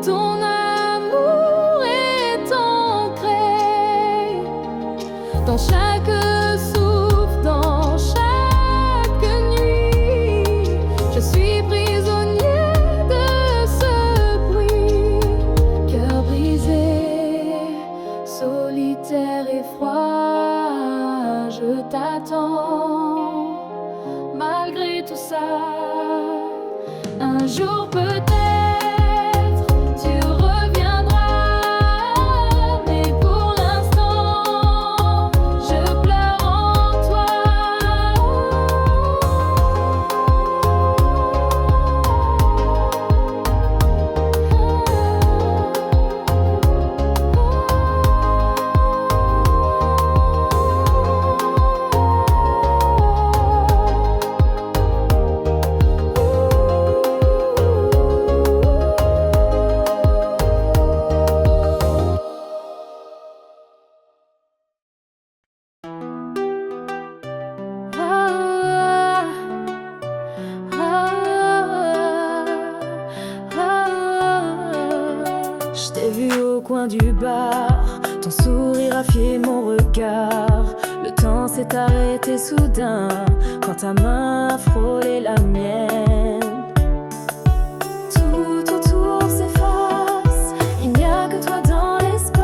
ton amour est ancré dans chaque souffle, dans chaque nuit. Je suis prisonnier de ce bruit, cœur brisé, solitaire et froid. Je t'attends malgré tout ça. Un jour peut-être tu reviendras, mais pour l'instant je pleure en toi. Je t'ai vu au coin du bar, ton sourire a fié mon regard. Le temps s'est arrêté soudain quand ta main a frôlé la mienne. Tout autour s'efface, il n'y a que toi dans l'espace.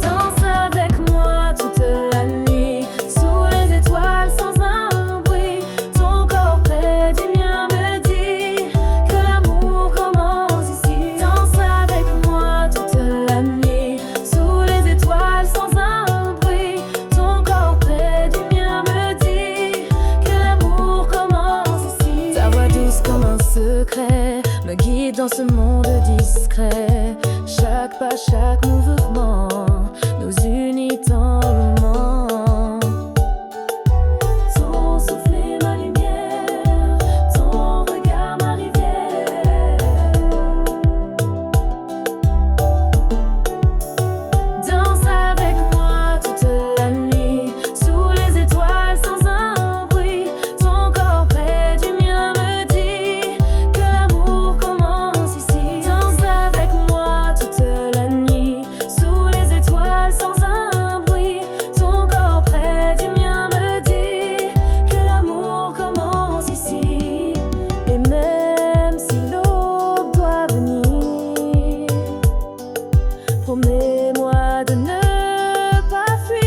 Danse avec moi toute la nuit, sous les étoiles sans un bruit. Ton corps près du mien me dit que l'amour commence ici. Danse avec moi toute la nuit, sous les étoiles sans un bruit. Ton corps près du mien me dit que l'amour commence ici. Ta voix douce comme un secret me guide dans ce monde discret. Chaque pas, chaque mouvement nous unit tendrement. Ton souffle est ma lumière, ton regard ma rivière. Danse avec moi toute la nuit, sous les étoiles sans un bruit. Ton corps près du mien me dit que l'amour commence ici. Danse avec moi toute la nuit, sous les étoiles sans un bruit. Ton corps près du mien me dit que l'amour commence ici. Et même si l'aube doit venir, promets-moi de ne pas fuir.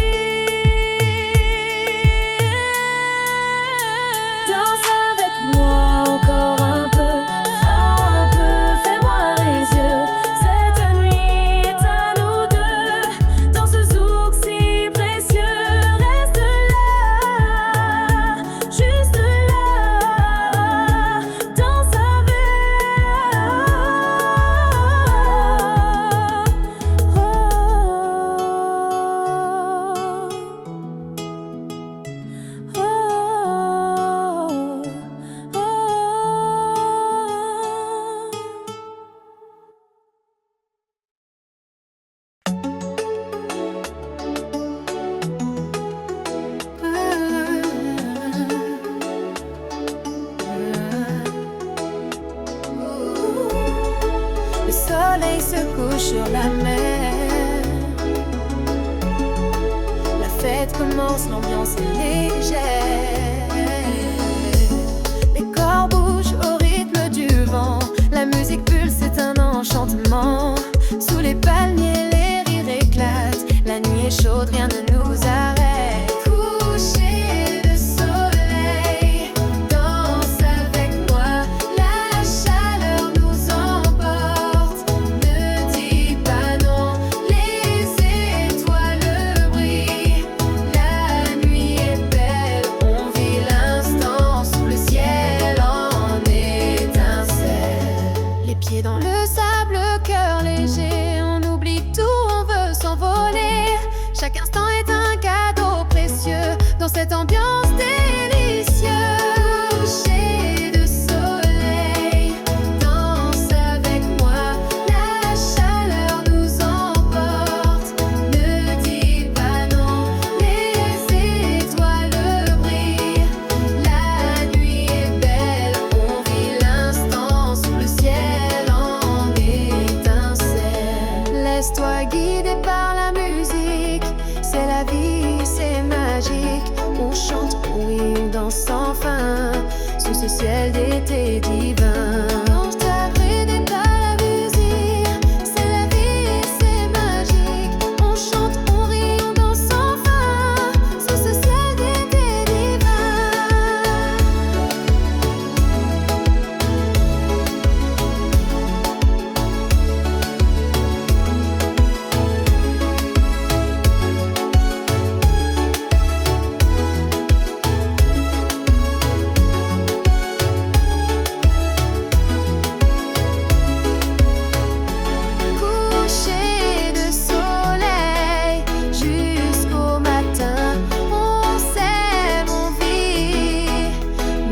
Danse avec moi encore un peu, fais-moi les yeux. Cette nuit est à nous deux, dans ce zouk si précieux. Reste là, juste là, danse avec. Le soleil se couche sur la mer. La fête commence, l'ambiance est légère. Les corps bougent au rythme du vent. La musique pulse, c'est un enchantement. Sous les palmiers, les rires éclatent. La nuit est chaude, rien ne nous arrête. Coucher de soleil, danse avec moi. La chaleur nous emporte. Ne dis pas non, les étoiles brillent. La nuit est belle, on vit l'instant sous le ciel en étincelle. Les pieds dans le sable, le cœur léger, on oublie vie c'est magique. On chante, on rit, on danse sans fin sous ce ciel d'été divin. Quand je t'apprends des pas la musique, c'est la vie et c'est magique. On chante, on rit, on danse sans fin sous ce ciel d'été divin. Coucher de soleil jusqu'au matin, on s'aime, on vit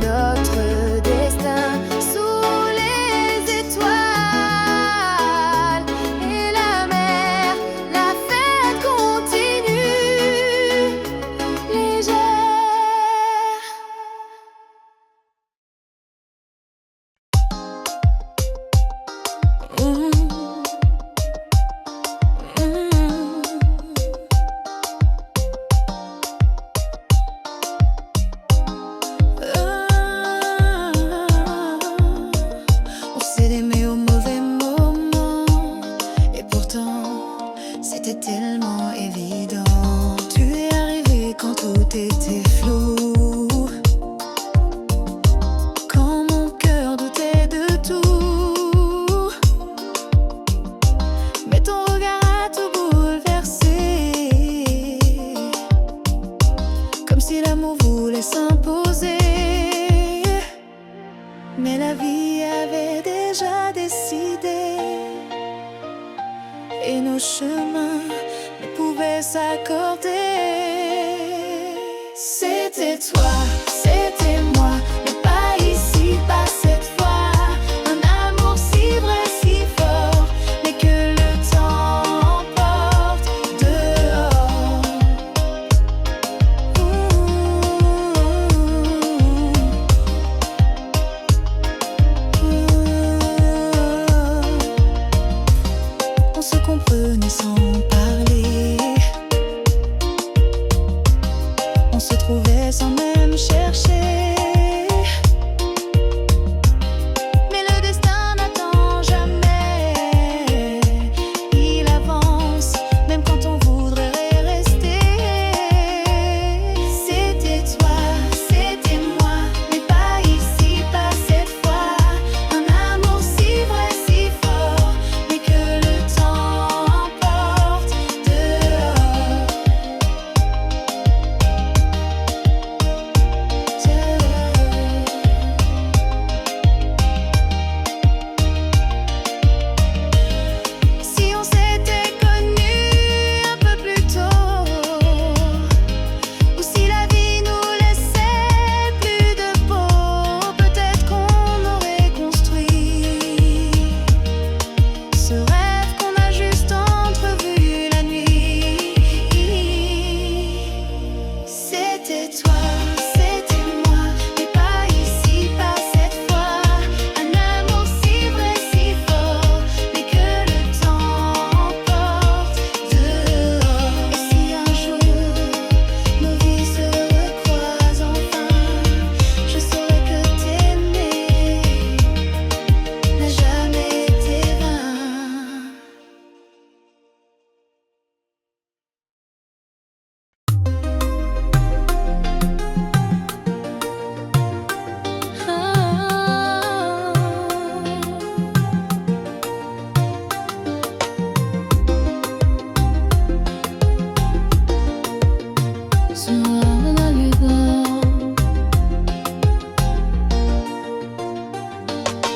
notre destin sous les étoiles et la mer. La fête continue légère. On s'est aimé au mauvais moment et pourtant c'était tellement évident. Tu es arrivé quand tout était flou, quand mon cœur doutait de tout. Mais ton regard a tout bouleversé, comme si l'amour voulait s'imposer. Mais la vie avait déjà décidé et nos chemins ne pouvaient s'accorder. C'était toi, c'était moi, mais pas ici, pas cette fois. Un amour si vrai, si fort, mais que le temps emporte dehors. On se comprenait sans parler, on se trouvait sans même chercher. Mais le destin n'attend jamais, il avance même quand on voudrait rester. C'était toi, c'était moi, mais pas ici, pas cette fois. Un amour si vrai, si fort, mais que le temps emporte dehors. Si on s'était connus un peu plus tôt, ou si la vie nous laissait plus de peau, peut-être qu'on aurait construit ce rêve qu'on a juste entrevu la nuit. C'était toi, c'était moi, mais pas ici, pas cette fois. Un amour si vrai, si fort, mais que le temps emporte dehors. Et si un jour nos vies se recroisent enfin, je saurais que t'aimer n'a jamais été vain.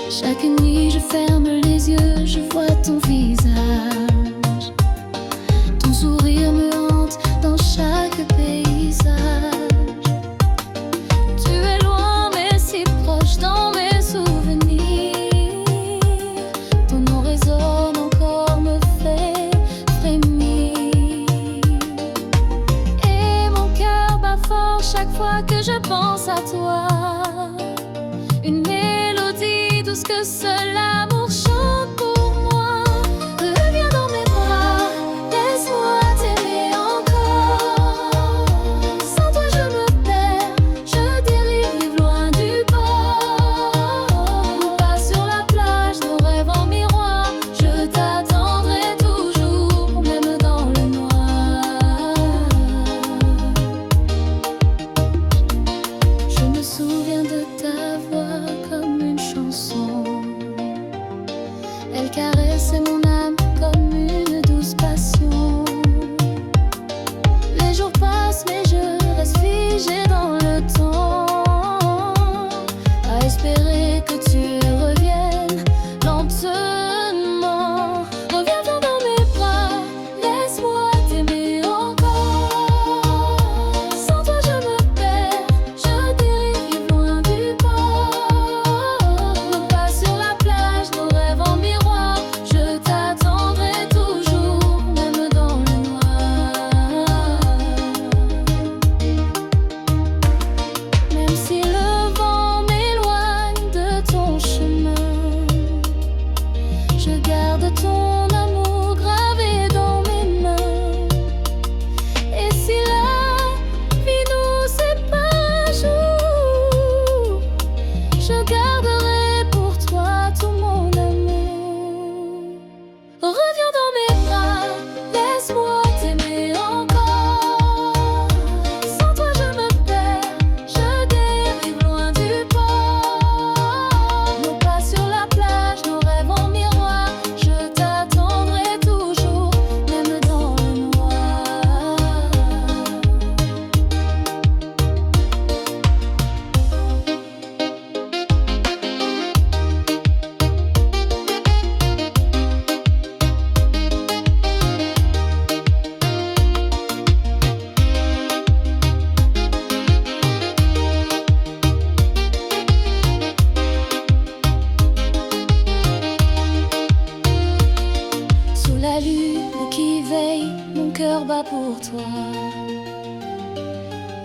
Chaque nuit je ferme les yeux, je vois ton visage. Ton sourire me hante dans chaque paysage. Tu es loin mais si proche dans mes souvenirs. Ton nom résonne encore, me fait frémir. Et mon cœur bat fort chaque fois que je pense à toi. Une mélodie douce que seul l'amour chante pour moi. Reviens dans mes bras, laisse-moi t'aimer encore.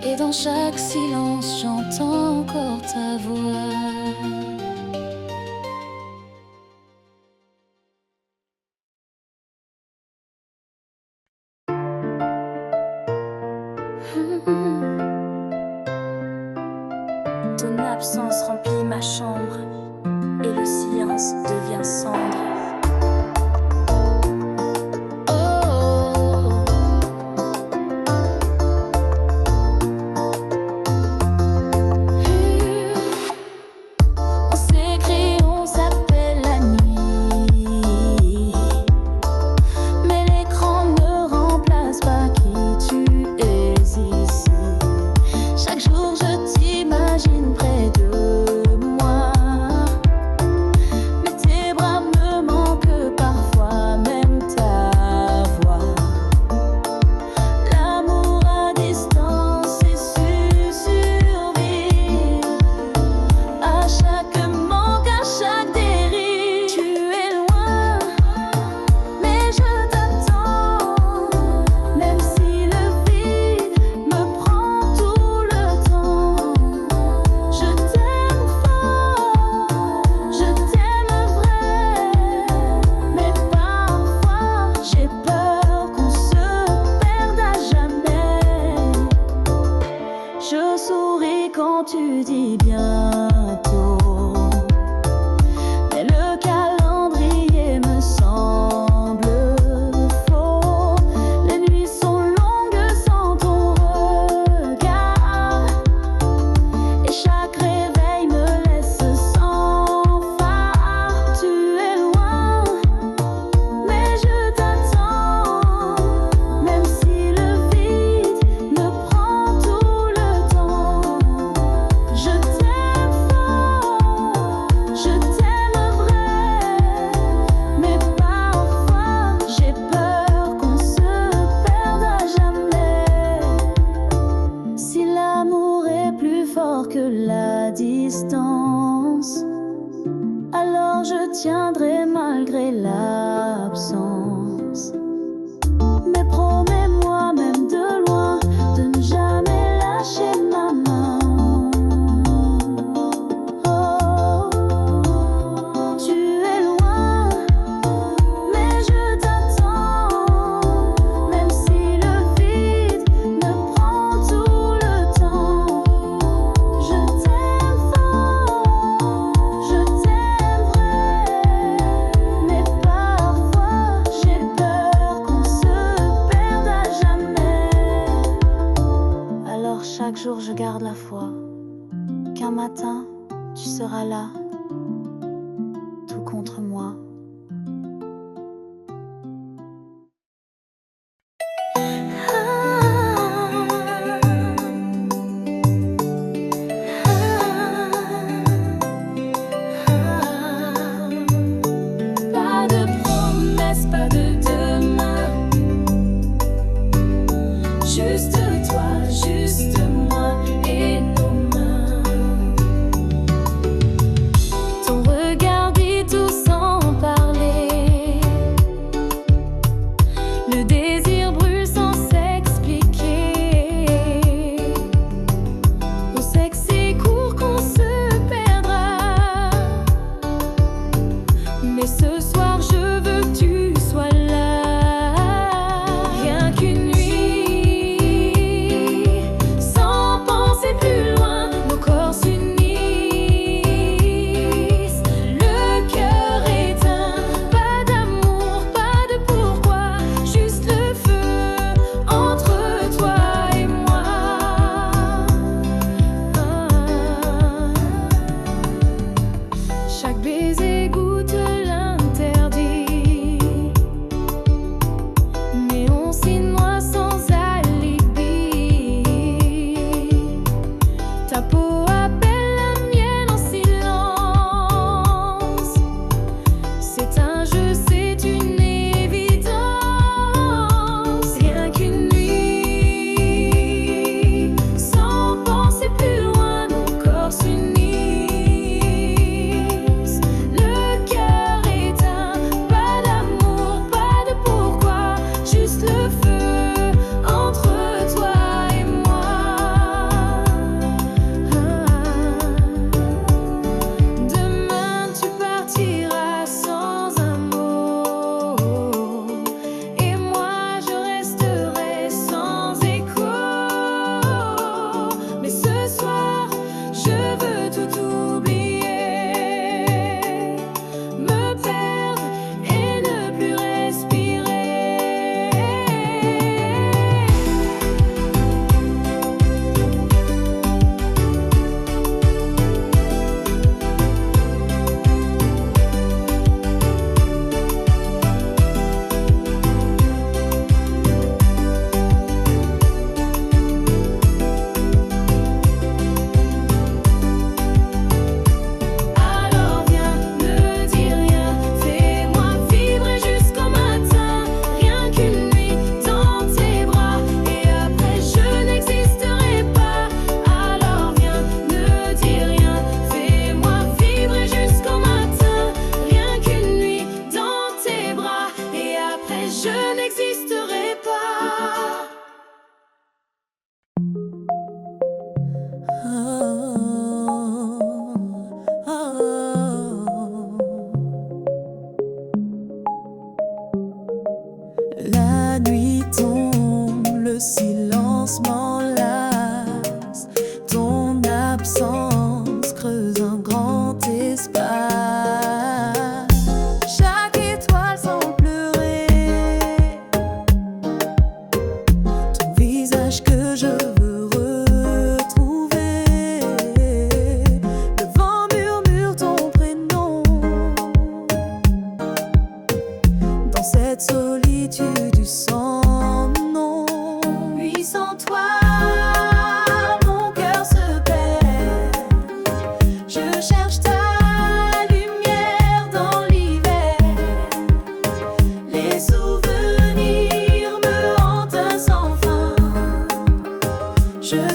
Et dans chaque silence, j'entends encore ta voix. Ton absence remplit ma chambre et le silence devient cendre. Tu dis bientôt, mais le calendrier me semble faux. Les nuits sont longues sans ton regard, et chaque réveil me laisse sans phare. Tu es loin, mais je t'attends, même si le vide me prend tout le temps. Je t'aime fort, je t'aime vrai, mais parfois j'ai peur qu'on se perde à jamais. Si l'amour est plus fort que la distance, alors je tiendrai malgré l'absence. Mais promets-moi même de loin de ne jamais lâcher ma main. Chaque jour je garde la foi qu'un matin tu seras là, tout contre moi. Pas de promesses, pas de demain, juste toi, juste moi et nos mains.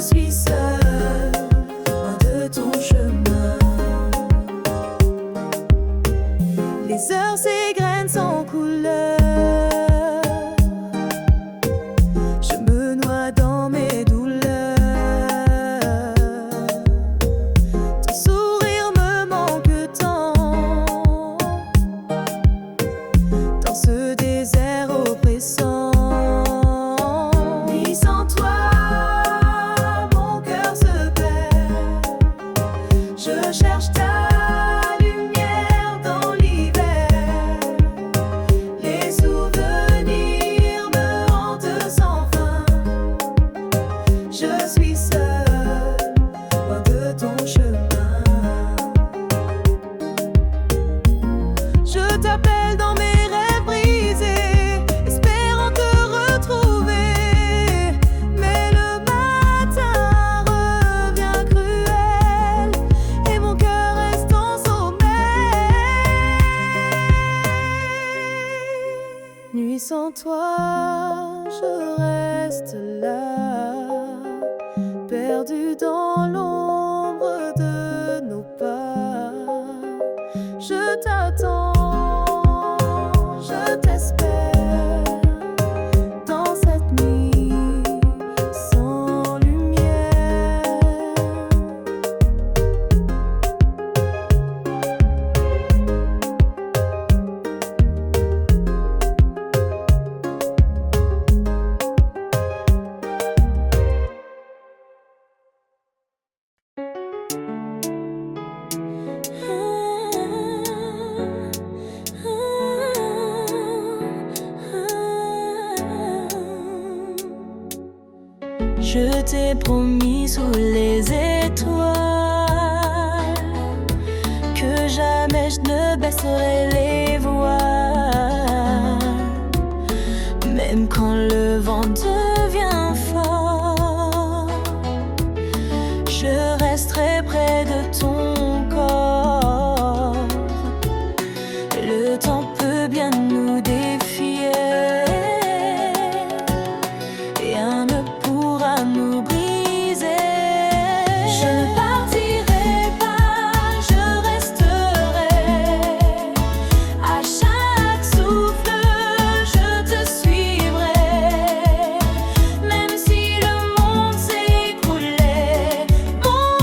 suis seule, loin de ton chemin. Les heures s'égrènent sans couleur. Je me noie dans mes douleurs. Ton sourire me manque tant. Dans ce désert oppressant. Ni sans toi, mon cœur se perd. Je cherche ta lumière dans l'hiver. Les souvenirs me hantent sans fin. Je suis seule, loin de ton chemin. Je t'appelle dans mes rêves brisés, espérant te retrouver. Mais le matin revient cruel et mon cœur reste en sommeil. Nuit sans toi, je reste là, perdu dans l'ombre de nos pas. Je t'attends, je t'espère dans cette nuit sans lumière. Je t'ai promis sous les étoiles que jamais je ne baisserai les voiles. Même quand le vent devient fort, je resterai près de ton corps. Le temps peut bien nous défier, rien ne pourra nous briser. Je ne partirai pas, je resterai. À chaque souffle, je te suivrai. Même si le monde s'écroulait, mon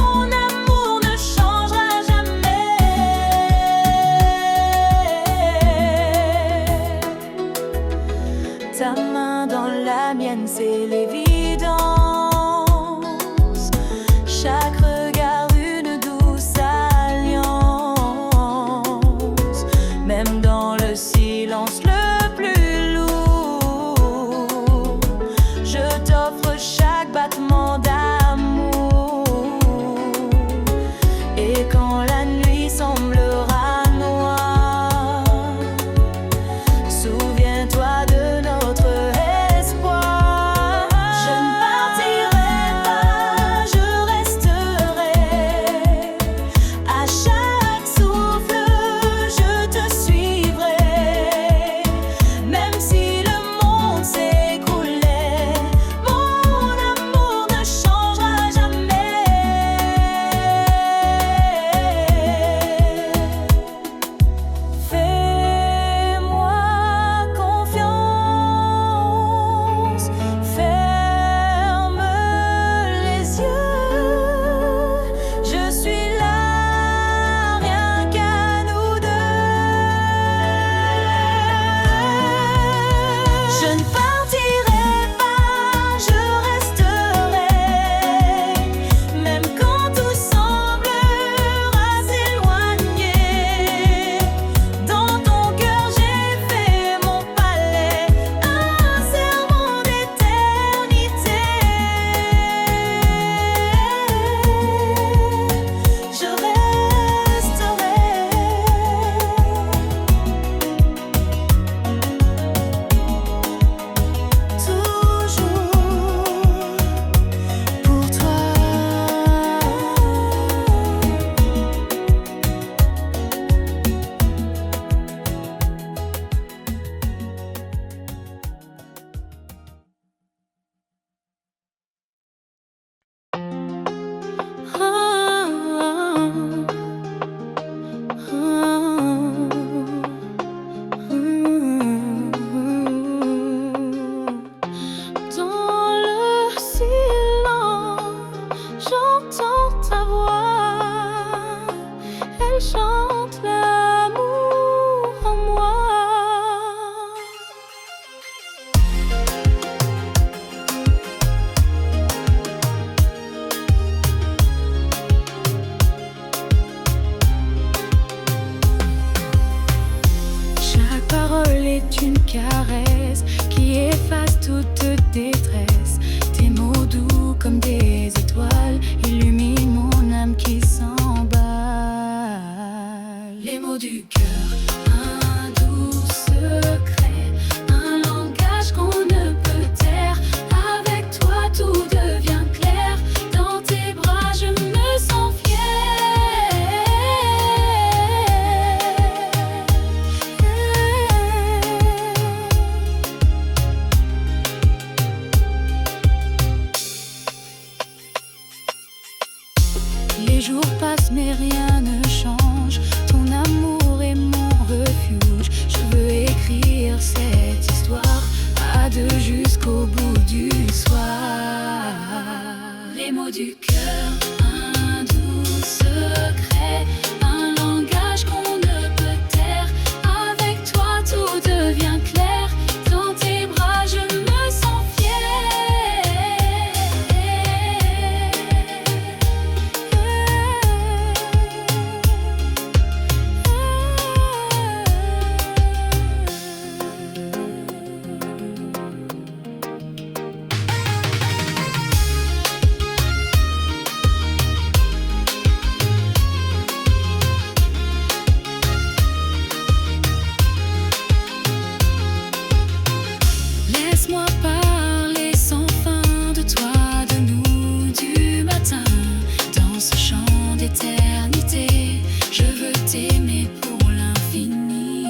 elle chante l'amour en moi. Chaque parole est une caresse qui efface toute détresse. Tes mots doux comme des étoiles illuminent mon âme qui s'emballe. Les mots du cœur, un doux secret, un langage qu'on ne peut taire. Avec toi tout devient clair, dans tes bras je me sens Les jours passent mais rien ne change. Ton amour est mon refuge. Je veux écrire cette histoire à deux jusqu'au bout du soir. Les mots du cœur, un doux secret, un langage qu'on ne peut taire. Avec toi tout devient clair, dans tes bras je me sens Laisse-moi parler sans fin de toi, de nous, du matin. Dans ce chant d'éternité, je veux t'aimer pour l'infini.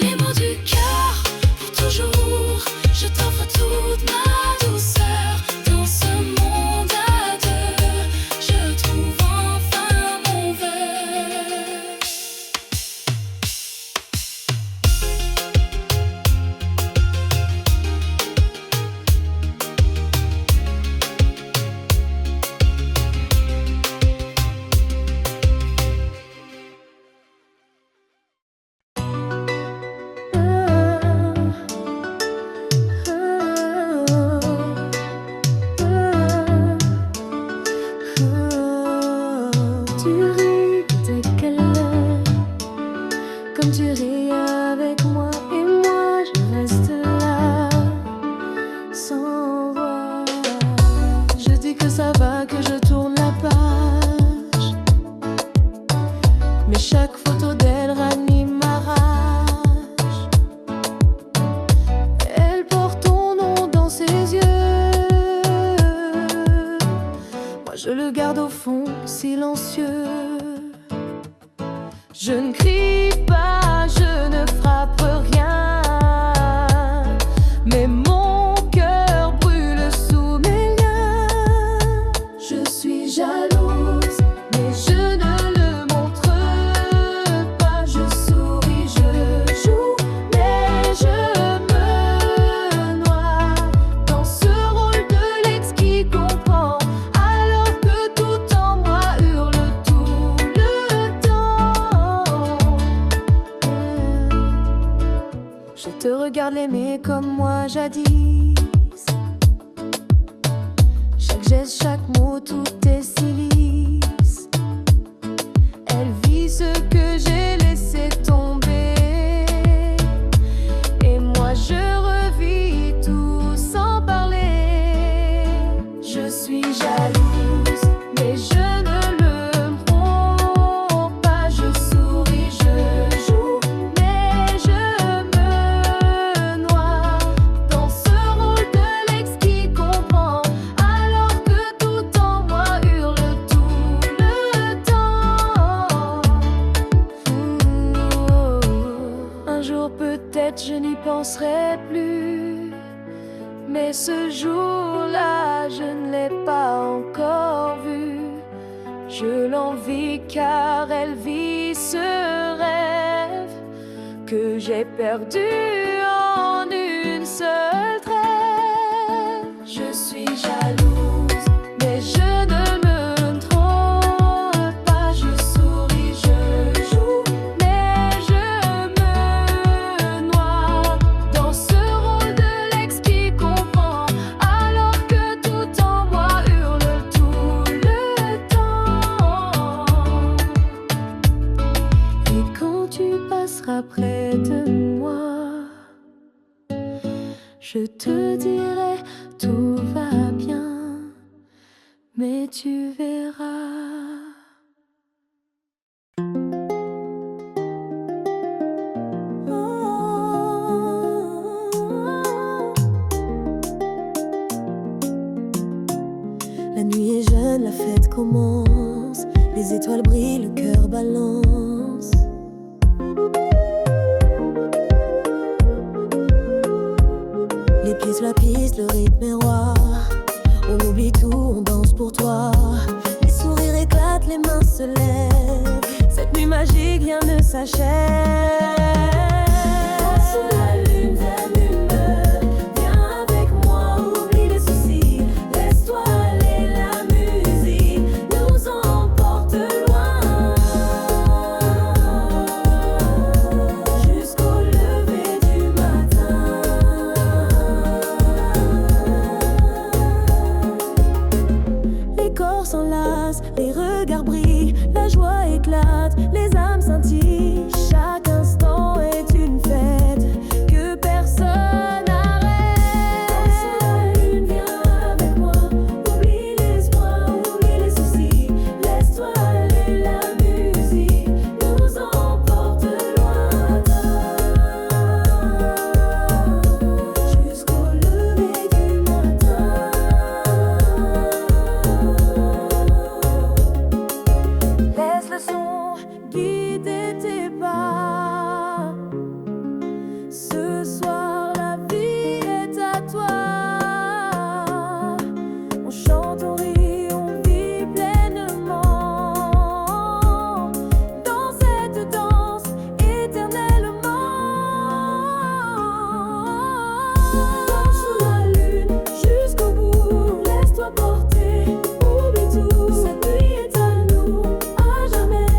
Les mots du cœur, pour toujours, je t'offre toute ma douceur. Dans ce monde à deux, je trouve enfin mon vœu. Tu ris dès qu'elle est, comme tu ris avec moi, et moi je reste là, sans voix. Je dis que ça va, que je tourne la page, mais chaque photo d'elle ranime ma rage. Elle porte ton nom dans ses yeux, moi je le garde au fond, silencieux. Je ne crie pas, je ne frappe rien, mais mon cœur brûle sous mes liens. Je suis jalouse, mais je ne le montre pas. Je souris, je joue, mais je me noie dans ce rôle de l'ex qui comprend, alors que tout en moi hurle tout le temps. Je te regarde l'aimer comme moi jadis. Chaque geste, chaque mot, tout est si lisse. Elle vit ce que j'ai laissé tomber, et moi je revis tout sans parler. Je suis jalouse, mais je ne le montre pas. Je souris, je joue, mais je me noie dans ce rôle de l'ex qui comprend, alors que tout en moi hurle tout le temps. Un jour peut-être je n'y penserai plus, mais ce jour-là je ne l'ai pas encore vue. Je l'envie car elle vit ce rêve que j'ai perdu en une. une seule trêve. Je suis jalouse, mais je ne me trompe pas. Je souris, je joue, mais je me noie dans ce rôle de l'ex qui comprend, alors que tout en moi hurle tout le temps. Et quand tu passeras près de moi, je te dirai tout va bien, mais tu verras. La nuit est jeune, la fête commence. Les étoiles brillent, le cœur balance. Les pieds sur la piste, le rythme est roi. On oublie tout, on danse pour toi. Les sourires éclatent, les mains se lèvent. Cette nuit magique, rien ne s'achève. Sous la lune, t'allume, viens avec moi, oublie les soucis. Laisse-toi aller, la musique nous emporte loin. Jusqu'au lever du matin. Les corps s'enlacent, les regards brillent, la joie éclate, les âmes scintillent. Chaque instant est une fête que personne n'arrête. Sous la lune, viens avec moi, oublie l'espoir, oublie les soucis. Laisse-toi aller, la musique nous emporte lointain. Jusqu'au lever du matin. Laisse le son guider tes pas. Ce soir, la vie est à toi. On chante, on rit, on vit pleinement dans cette danse éternellement. Danse sous la lune jusqu'au bout, laisse-toi porter, oublie tout. Cette nuit est à nous, à jamais.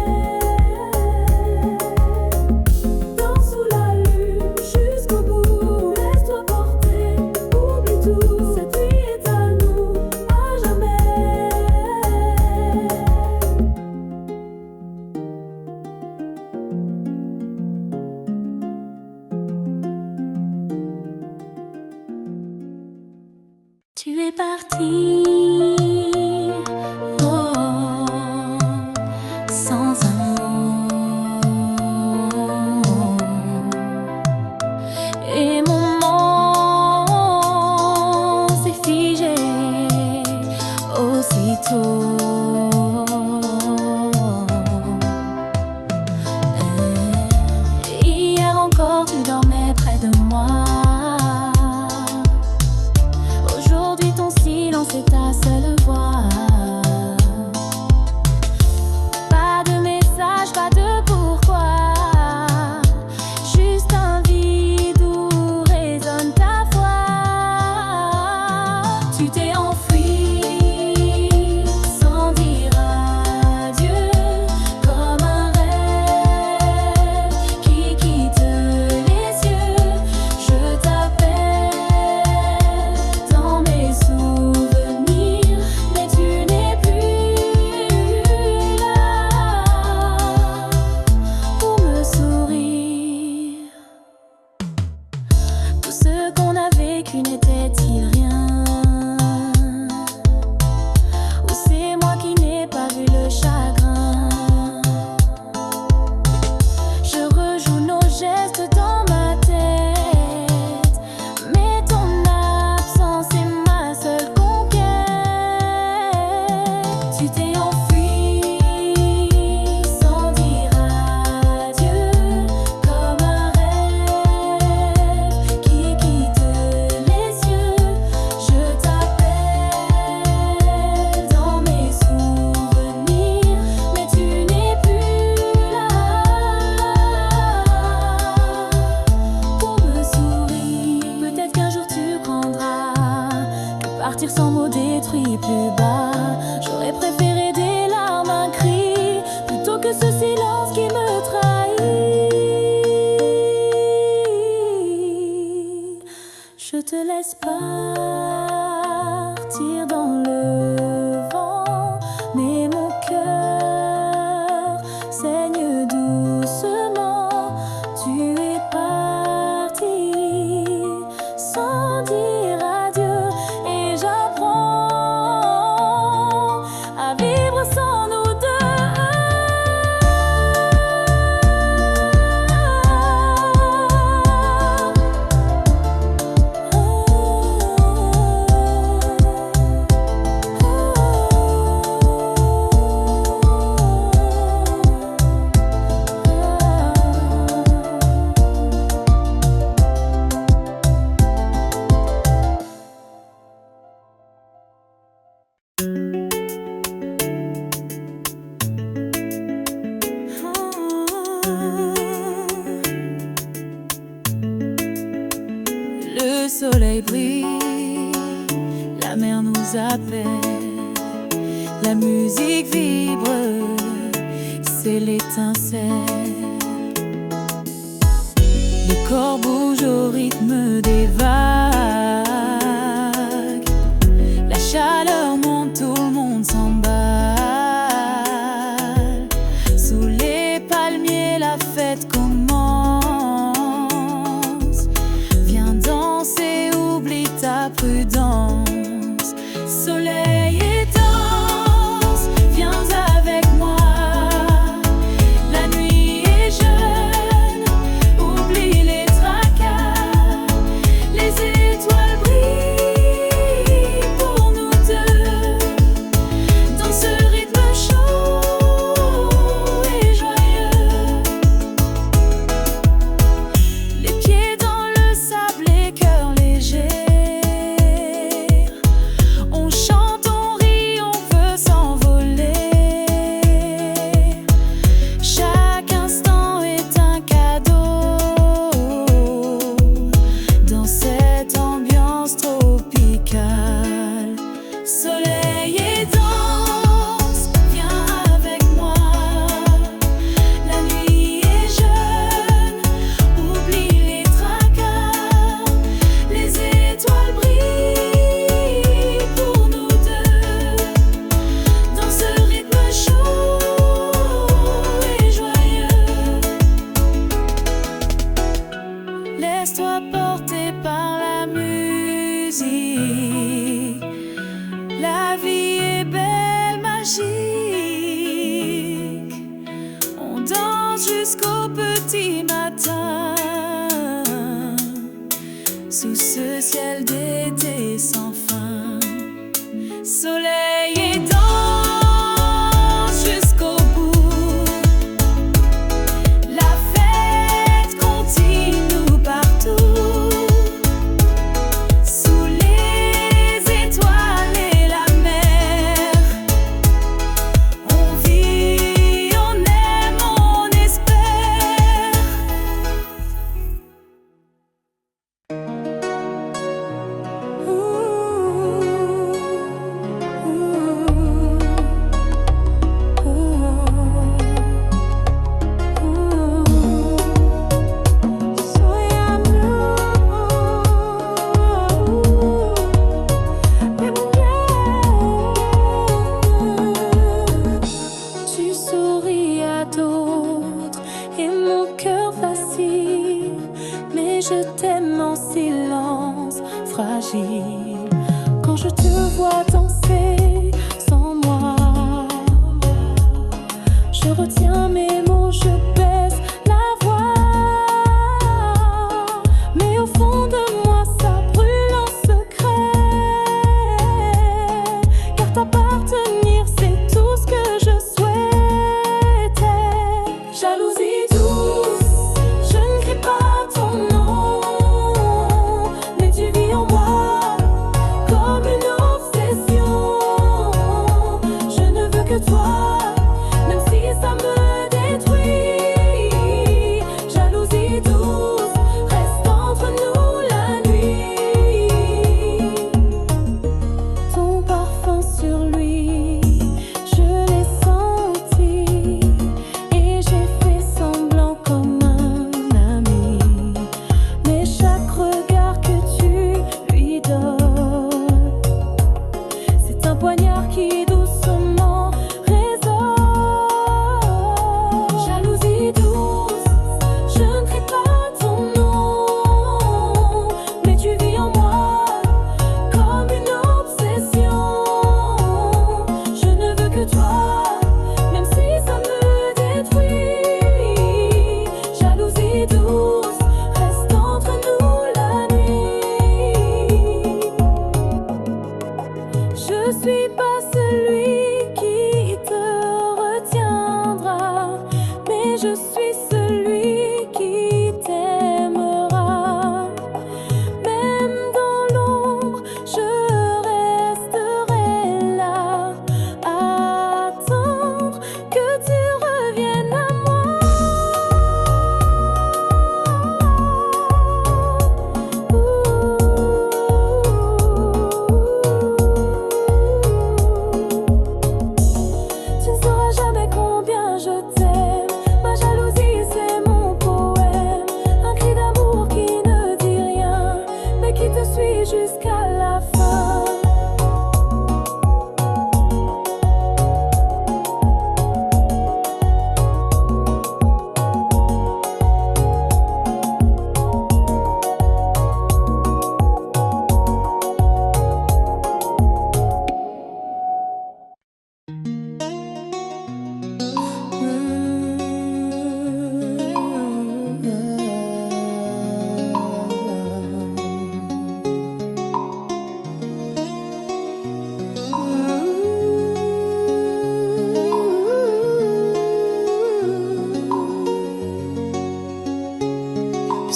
Danse sous la lune jusqu'au bout, laisse-toi porter, oublie tout. Cette nuit est à nous, à jamais. Tu es parti, oh, sans un mot. Et mon monde s'est figé aussitôt. Hier encore tu dormais près de moi. Aujourd'hui ton silence est à te laisse partir dans le vent, mais mon cœur saigne doucement. Tu es parti sans dire adieu, et j'apprends à vivre sans nous deux. Le soleil brille, la mer nous appelle, la musique vibre, c'est l'étincelle. Les corps bougent au rythme des vagues, la chaleur monte, tout le monde s'emballe. Sous les palmiers, la fête commence. Viens danser, oublie ta prudence. Soleil et danse, viens avec moi. La nuit est jeune, oublie les tracas. Les étoiles brillent pour nous deux. Dans ce rythme chaud et joyeux, les pieds dans le sable, les cœurs légers. On chante, on rit, on veut s'envoler. Chaque instant est un cadeau dans cette ambiance tropicale. Soleil et danse, viens avec moi. La nuit est jeune, oublie les tracas. Les étoiles brillent pour nous deux. Dans ce rythme chaud et joyeux, laisse-toi porter par la musique. La vie est belle, magique. On danse jusqu'au petit matin, sous ce ciel d'été sans fin. Soleil et danse jusqu'au bout. La fête continue partout. Sous les étoiles et la mer, on vit, on aime, on espère. Tu souris à d'autres et mon cœur vacille, mais je t'aime en silence fragile. Quand je te vois danser sans moi, je retiens mes mots, je baisse la voix. Mais au fond de moi, ça brûle en secret. Car t'appartenir, c'est tout ce que je souhaitais. Jalousie douce, je ne crie pas ton nom, mais tu vis en moi comme une obsession.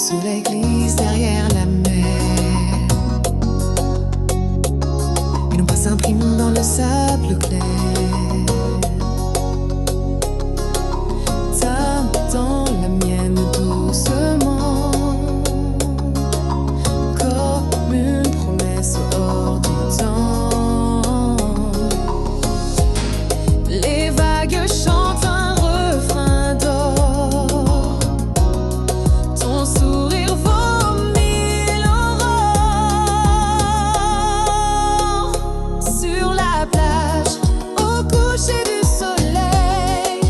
sous l'église derrière la mer. Et nos pas s'impriment dans le sable clair. Ta main dans la mienne doucement, comme une promesse hors du temps. Les vagues chantent un refrain d'or. Ton sourire vaut 1000 aurores. Sur la plage, au coucher du soleil,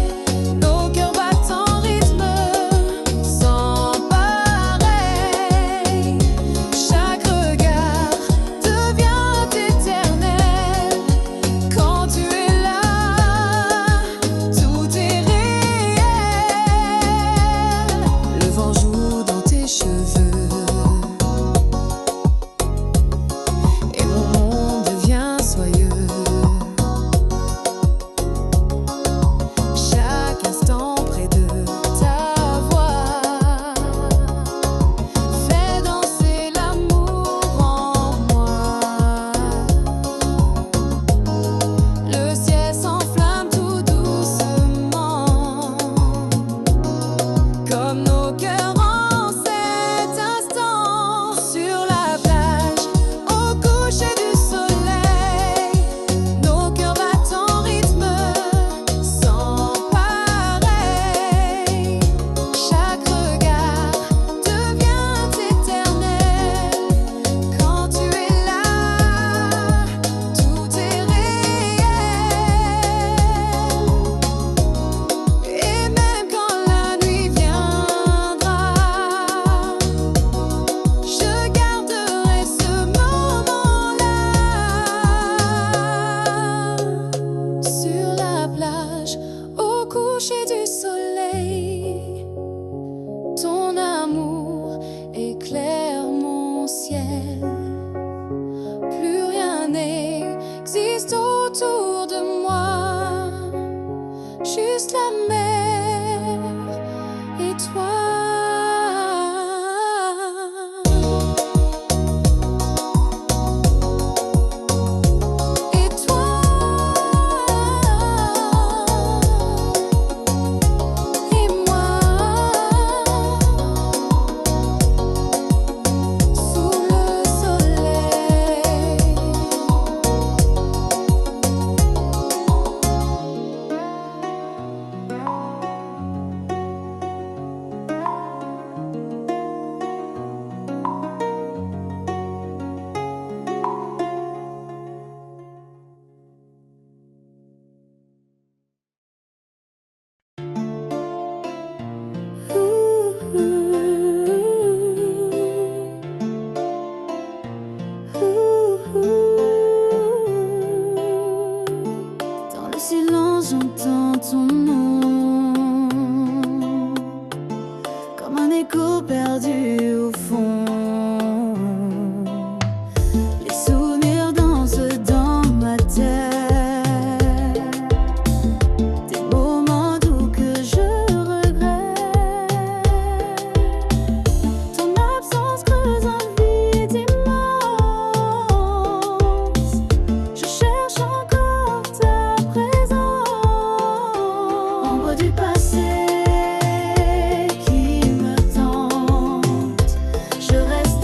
nos cœurs battent en rythme sans pareil. Chaque regard devient éternel. Quand tu es là, tout est réel. Le vent joue dans tes cheveux et mon monde devient soyeux. Chaque instant près de ta voix fait danser l'amour en moi. Le ciel s'enflamme tout doucement, comme nos cœurs en cet instant. Sur la plage, au coucher du soleil, nos cœurs battent en rythme sans pareil. Chaque regard devient éternel. Quand tu es là, tout est réel. Et même quand la nuit viendra, je garderai ce moment-là. Sur la plage, au coucher du soleil, ton amour éclaire mon ciel. Plus rien n'existe autour de moi, juste la mer et toi. Et toi, et moi, sous le soleil. Dans le silence, j'entends ton nom, comme un écho perdu au fond. Les souvenirs dansent dans ma tête, des moments doux que je regrette. Ton absence creuse un vide immense. Je cherche encore ta présence. Ombre du passé qui me tente, je reste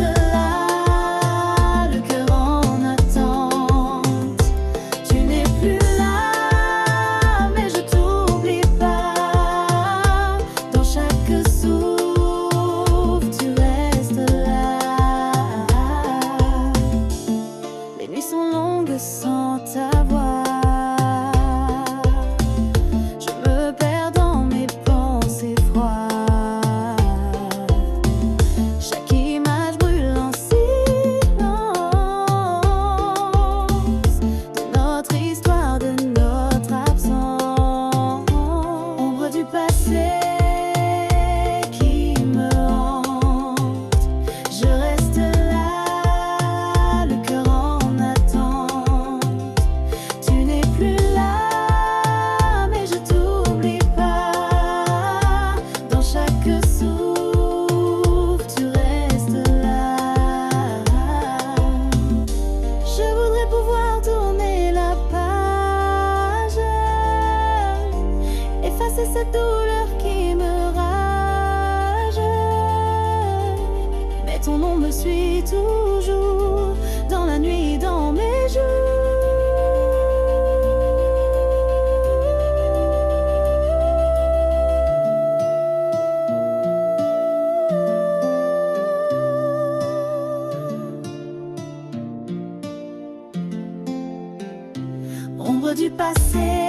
ton nom me suit toujours, dans la nuit, dans mes jours. Ombre du passé,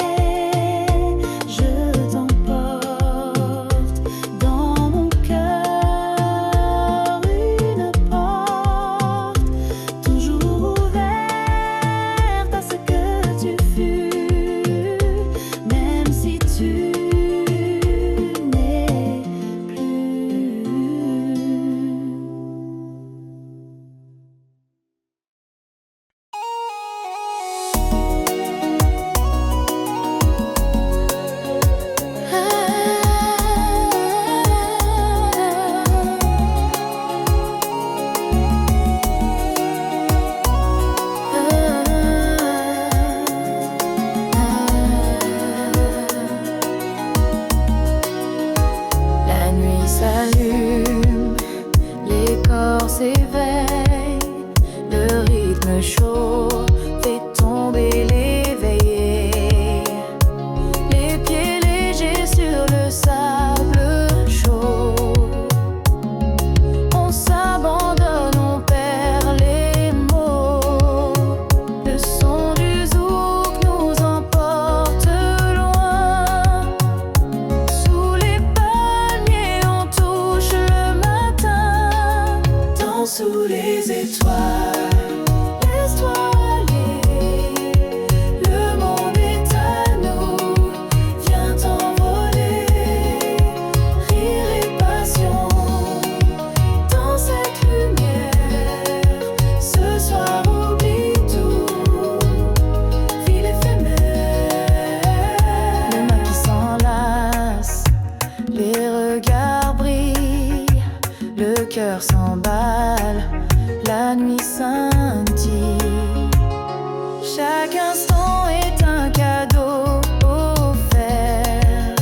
je t'emporte dans mon cœur, une porte toujours ouverte à ce que tu fus, même si tu n'es plus. La nuit s'allume, les corps s'éveillent, le rythme chaud fait tomber l'éveillé. Les pieds légers sur le sable chaud, on s'abandonne, on perd les mots. Le son du zouk nous emporte loin. Sous les palmiers, on touche le matin. Dans sous les étoiles, laisse-toi aller. Le monde est à nous, viens t'envoler. Rire et passion, dans cette lumière. Ce soir, oublie tout, ville éphémère. Les mains qui s'enlacent, les regards brillent, le cœur s'emballe, la nuit scintille. Chaque instant est un cadeau offert.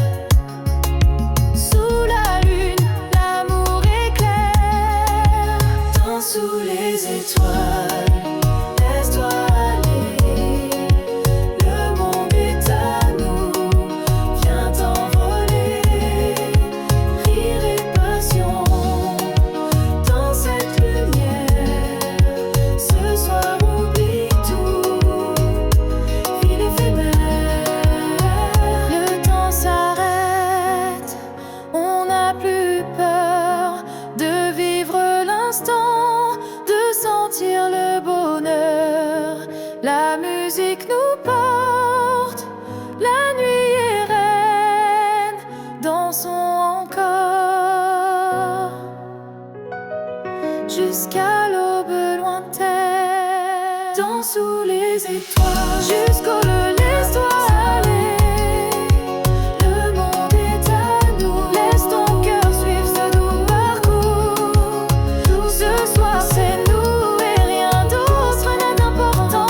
Sous la lune, l'amour éclaire. Dans sous les étoiles, laisse-toi aller. Le monde est à nous, viens t'envoler. Rire et passion, dans cette lumière. Ce soir, oublie tout, ville éphémère. Le temps s'arrête, on n'a plus peur de vivre l'instant, de sentir le bonheur. La musique nous porte, la nuit est reine, dansons encore jusqu'à l'aube lointaine. Dans sous les étoiles, jusqu'au le laisse-toi aller. Le monde est à nous, laisse ton cœur suivre ce doux parcours. Ce soir c'est nous et rien d'autre n'a d'importance.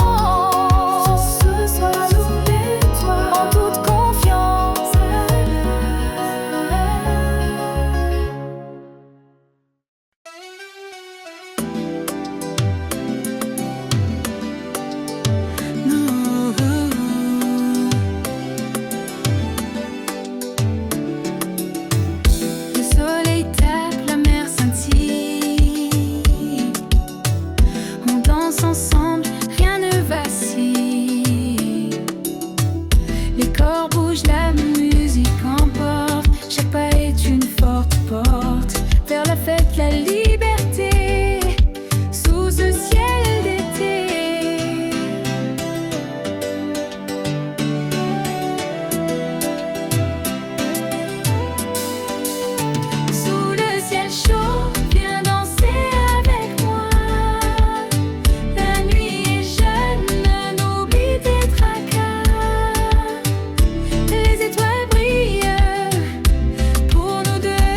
Ce soir sous l'étoile, en toute confiance. Le soleil tape, la mer scintille. On danse ensemble, rien ne vacille. Les corps bougent, la musique emporte. Chaque pas est une forte porte vers la fête, la liberté, sous ce ciel d'été. Sous le ciel chaud, viens danser avec moi. La nuit est jeune, n'oublie tes tracas. Les étoiles brillent pour nous deux,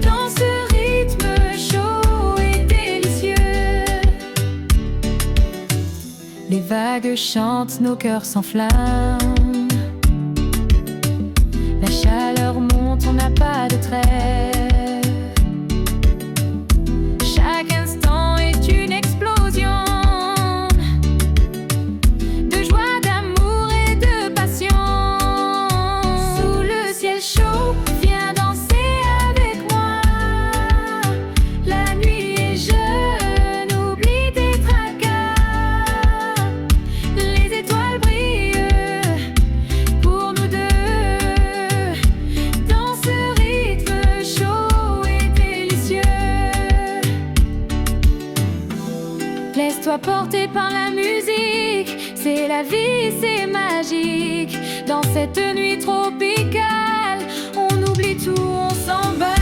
dans ce rythme chaud et délicieux. Les vagues chantent, nos cœurs s'enflamment. La chaleur monte, on n'a pas de trêve. Laisse-toi porter par la musique, c'est la vie, c'est magique. Dans cette nuit tropicale, on oublie tout, on s'emballe.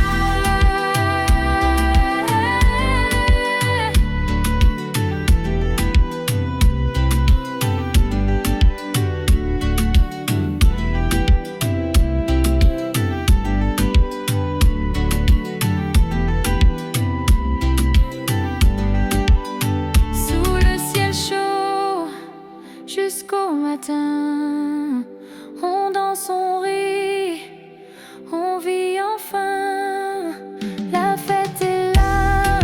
Jusqu'au matin, on danse, on rit, on vit enfin. La fête est là,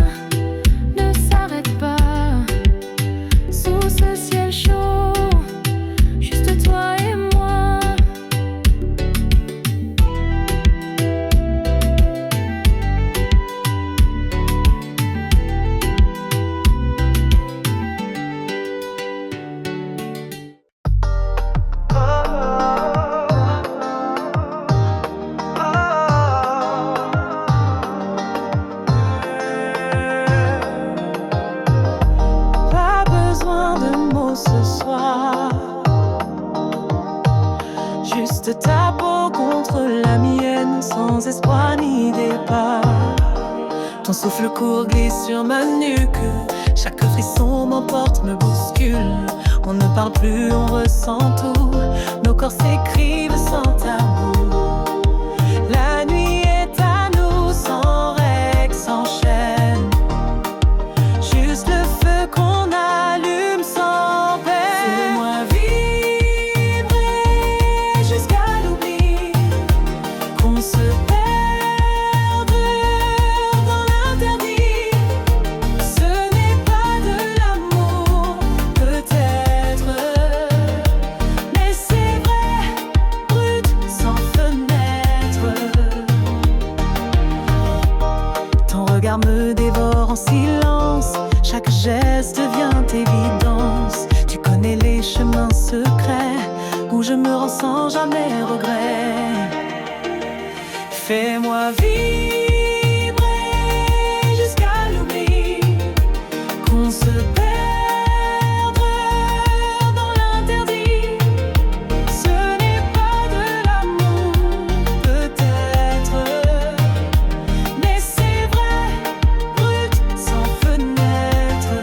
ne s'arrête pas. Sous ce ciel chaud, juste toi et moi. Ce soir, juste ta peau contre la mienne, sans espoir ni départ. Ton souffle court glisse sur ma nuque, chaque frisson m'emporte, me bouscule. On ne parle plus, on ressent tout, nos corps s'écrivent sans tabou. La nuit est à nous, sans règles, sans chaîne. Juste le feu qu'on allume sans peine. Fais-moi vibrer jusqu'à l'oubli, qu'on se perde dans l'interdit. Ce n'est pas de l'amour, peut-être, mais c'est vrai, brut, sans fenêtre. Ton regard me dévore en silence, chaque geste devient évidence. Tu connais les chemins secrets où je me rends sans jamais regret. Fais-moi vibrer jusqu'à l'oubli, qu'on se perde dans l'interdit. Ce n'est pas de l'amour, peut-être, mais c'est vrai, brut, sans fenêtre.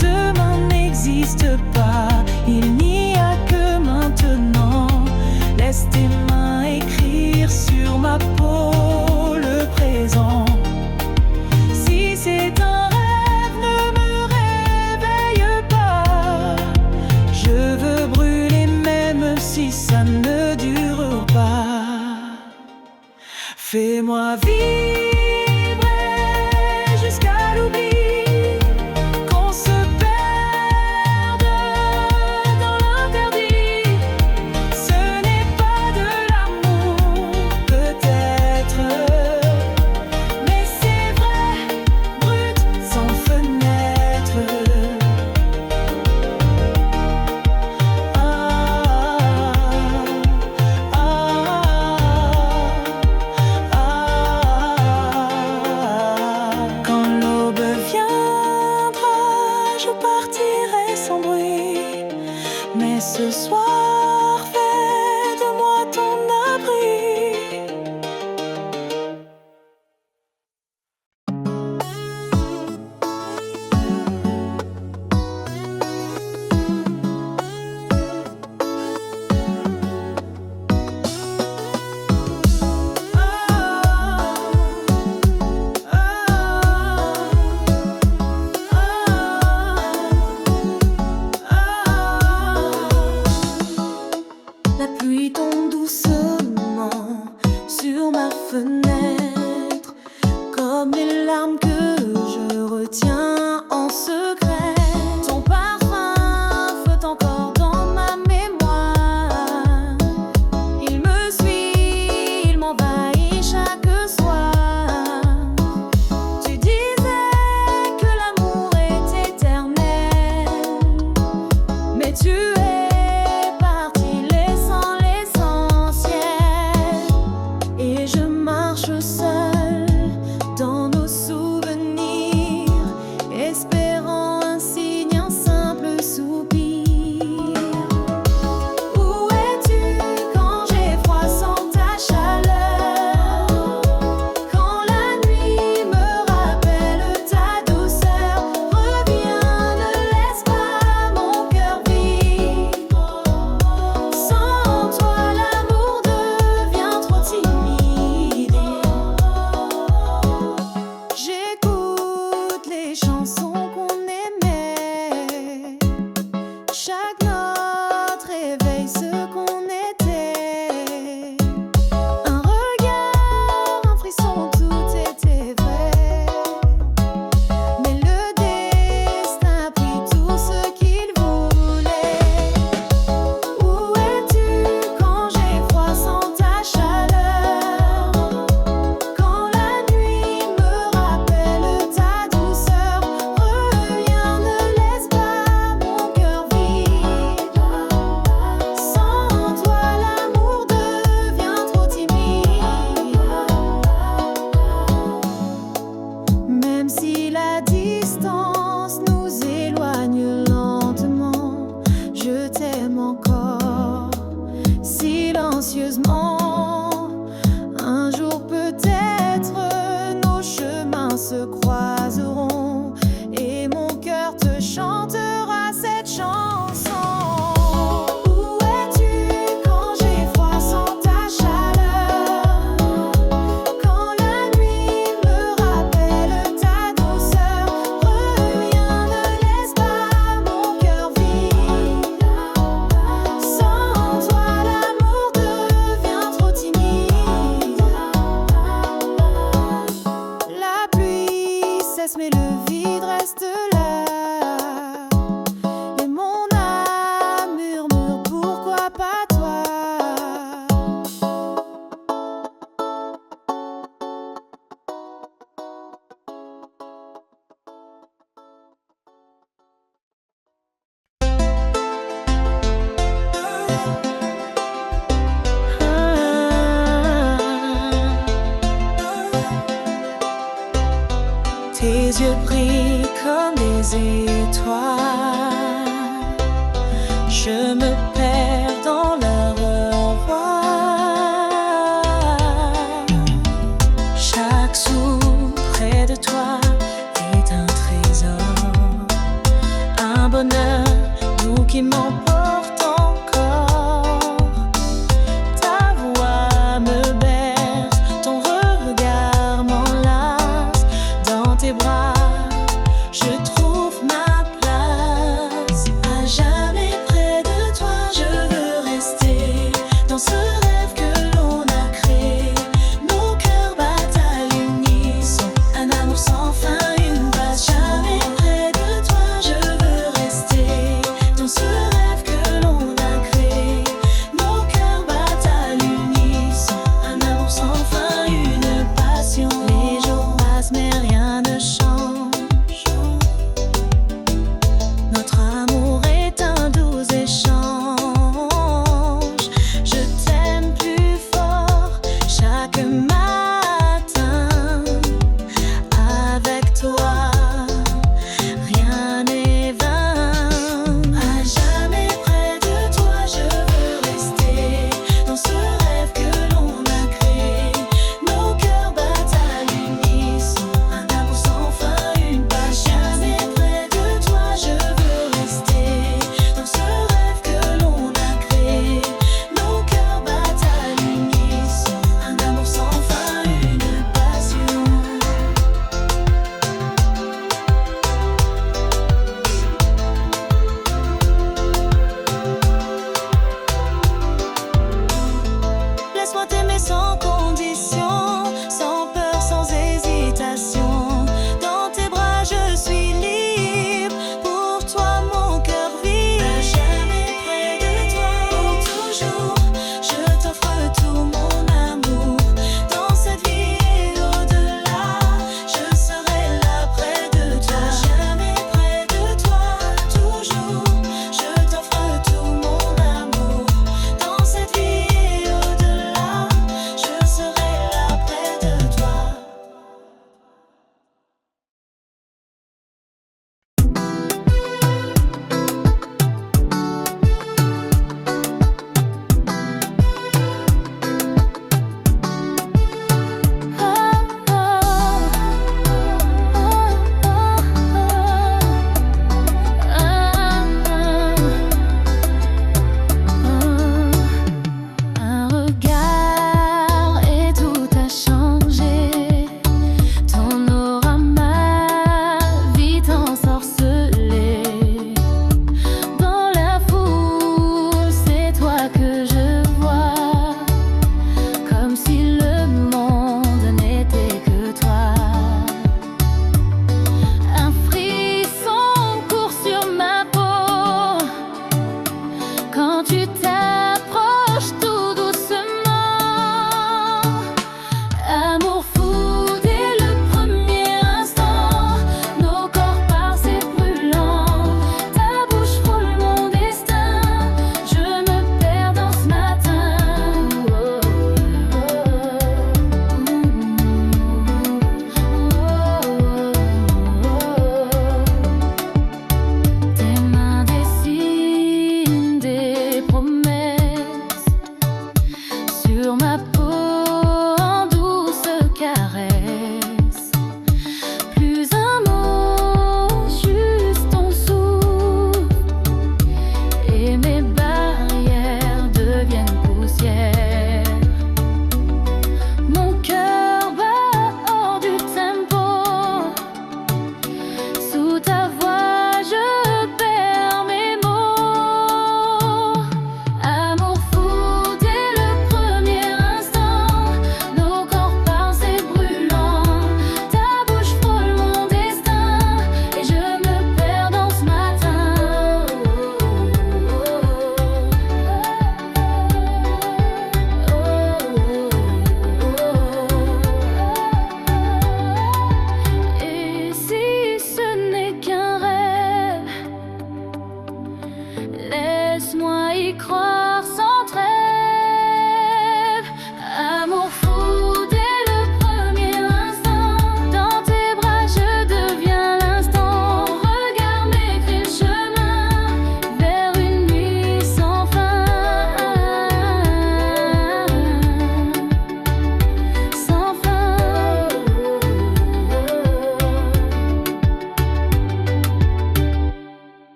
Demain n'existe pas, il n'y a que maintenant. Laisse tes mains écrire sur ma peau le présent. Si c'est un rêve, ne me réveille pas. Je veux brûler même si ça ne dure pas. Fais-moi vibrer jusqu'à l'oubli, qu'on se perde dans l'interdit. Ce n'est pas de l'amour, peut-être, mais c'est vrai, brut, sans fenêtre. Quand l'aube viendra, je partirai sans bruit, mais ce soir, fais de moi ton abri. La pluie tombe doucement sur ma fenêtre, comme les larmes que je retiens en secret. Ton parfum flotte encore dans ma mémoire. Il me suit, il m'envahit chaque soir. Tu disais que l'amour est éternel, mais tu es parti laissant l'essentiel. Et je marche seule dans nos souvenirs. promesses, mais le vide reste là. Et mon âme murmure, pourquoi pas toi? Tes yeux brillent comme des étoiles. Je me perds dans leur voile. Chaque souffle près de toi est un trésor, un bonheur, nous qui m'emporte encore. Ta voix me berce, ton regard m'enlace. Dans tes bras, je trouve ma place. À jamais près de toi.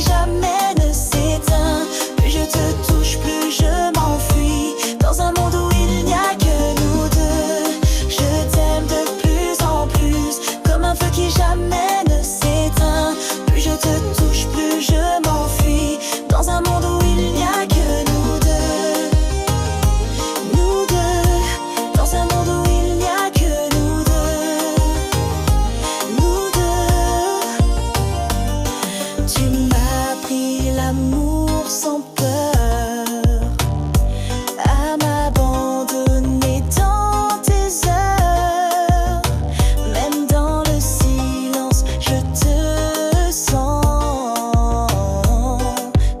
jamais ne s'éteint. Plus je te touche, plus je m'enfuis. Dans un monde où il n'y a que nous deux, je t'aime de plus en plus, comme un feu qui jamais ne s'éteint. Plus je te touche, plus je m'enfuis. Dans un monde où il n'y a que nous deux, nous deux. Dans un monde où il n'y a que nous deux, nous deux. Tu m'as appris l'amour sans peur, à m'abandonner dans tes heures. Même dans le silence, je te sens.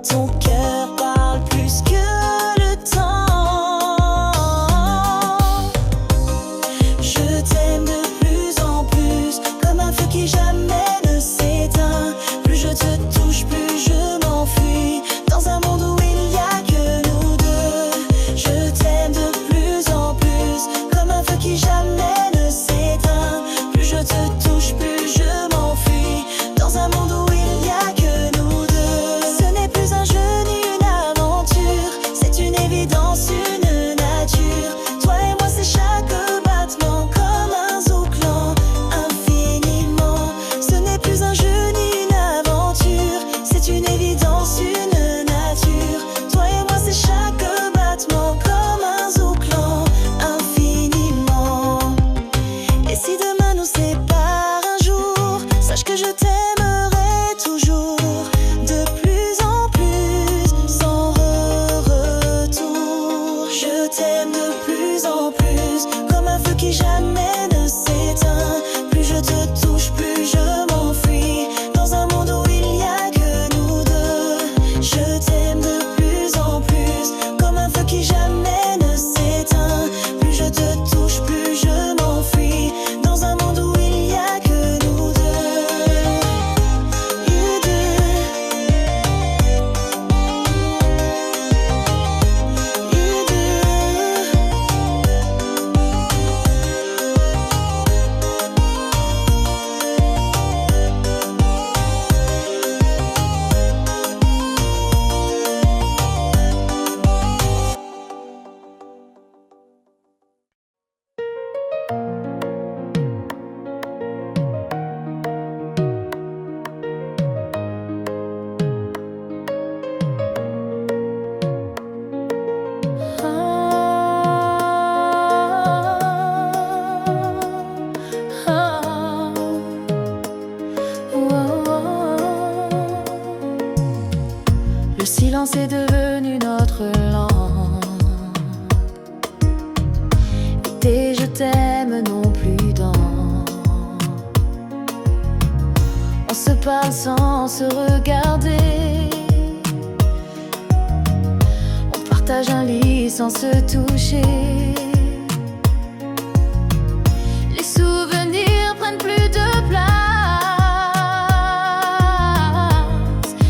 Ton cœur parle plus que le temps. Je t'aime de plus en plus, comme un feu qui jamais ne s'éteint. Plus je te touche, plus je m'enfuis. Dans un monde où il n'y a que nous deux, je t'aime de plus en plus, comme un feu qui jamais ne s'éteint. Plus je te touche, plus je m'enfuis. Dans un monde où il n'y a que nous deux. Ce n'est plus un jeu ni une aventure, c'est une évidence, une nature. Toi et moi, c'est chaque battement comme un zouklan infiniment. Ce n'est plus un jeu ni une aventure, c'est une évidence, une nature. Toi et moi, c'est chaque battement comme un zouklan infiniment. Et si demain nous sépare un jour, sache que je t'aimerai toujours, de plus en plus, sans retour. Je t'aime de plus en plus, comme un feu qui jamais ne s'éteint. Plus je te touche, plus je m'enfuis. Dans un monde où il n'y a que nous deux, je t'aime de plus en plus, comme un feu qui jamais ne s'éteint. Plus je te touche, plus je m'enfuis. Dans un monde où il n'y a que nous deux, you deux, you deux. Le silence est devenu notre langue, et tes je t'aime non plus dans. On se parle sans se regarder, on partage un lit sans se toucher. Les souvenirs prennent plus de place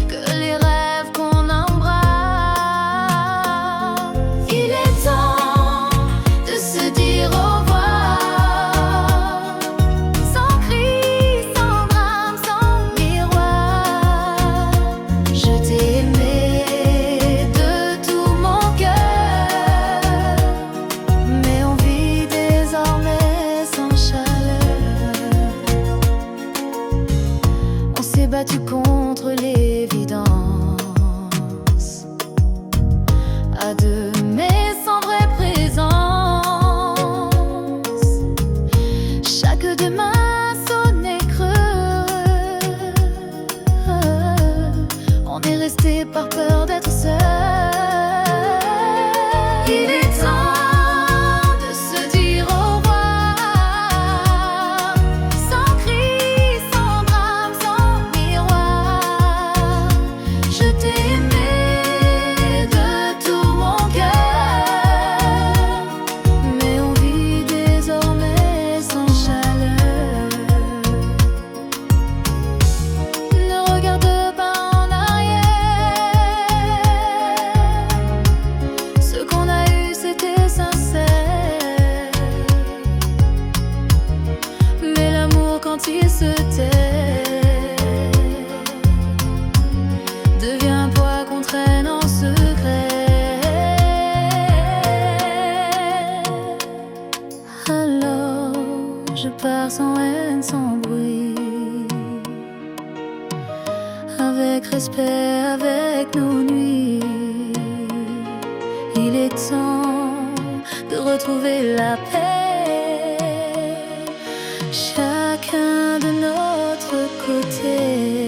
que les rêves qu'on embrasse. Il est temps de se dire au revoir, sans cri, sans drame, sans miroir. Je t'ai aimé de tout mon cœur, mais on vit désormais sans chaleur. On s'est battu contre l'évidence, à deux mais sans vraie présence. Chaque demain sonnait creux, on est resté par peur d'être seul. Il est temps de se dire au revoir, sans cri, sans drame, sans miroir. Je t'ai aimé de tout mon cœur, mais on vit désormais sans chaleur. Ne regarde pas en arrière, avec respect, avec nos nuits. Il est temps de retrouver la paix, chacun de notre côté.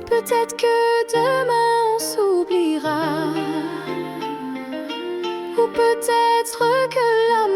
Peut-être que demain on s'oubliera, ou peut-être que l'amour